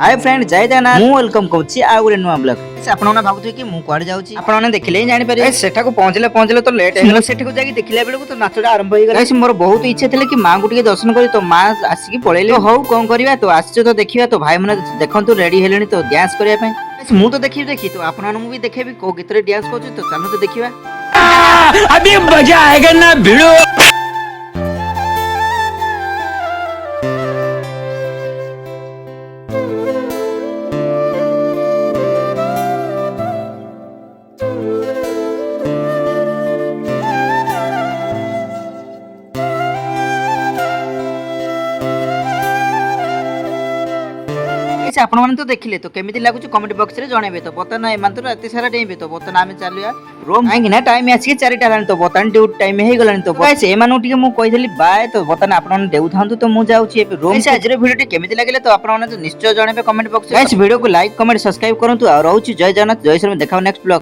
Hi friend जय जगन्नाथ मु welcome करछि आ गुरे नुवा ब्लॉग आपण माने भाबुथि कि मु कुआड जाउछि आपण माने देखिले ही जानि परिबे सेठा को पहुंचले तो लेट है सेठा को जाकी देखिला बेलको तो नाचडा आरंभ होई गला मोर बहुत इच्छा थिले कि मां को टिके दर्शन करी तो मां आसी की पळेले तो हौ कोन करबा तो आछो तो देखिबा तो भाई माने देखंतु रेडी हेलेनी तो डांस करिया पय मु तो देखि तो आपण माने मु भी देखेबी को गीतरे डांस करछु तो चालो तो देखिबा अभी मजा आएगा ना भिड़ो। आपण माने तो देखिले तो केमिति लागुछ कमेंट बॉक्स रे जणेबे तो बतन ए मान तो एते सारा डेबे तो बतन आमे चालिया रोम आइ ना टाइम आसी 4टा लानी तो बतन ड्यूट टाइम हे गलानी तो गाइस ए मानु टिके मु कहिदली बाय तो बतन आपण माने देउ थांतु तो मु जाउची ए रोम से आज रे वीडियो टी केमिति लागले तो आपण माने तो निश्चय जणेबे कमेंट बॉक्स रे गाइस वीडियो को लाइक कमेंट सब्सक्राइब करंतु आ रहउची जय जगन्नाथ जय श्री देखा नेक्स्ट ब्लॉग।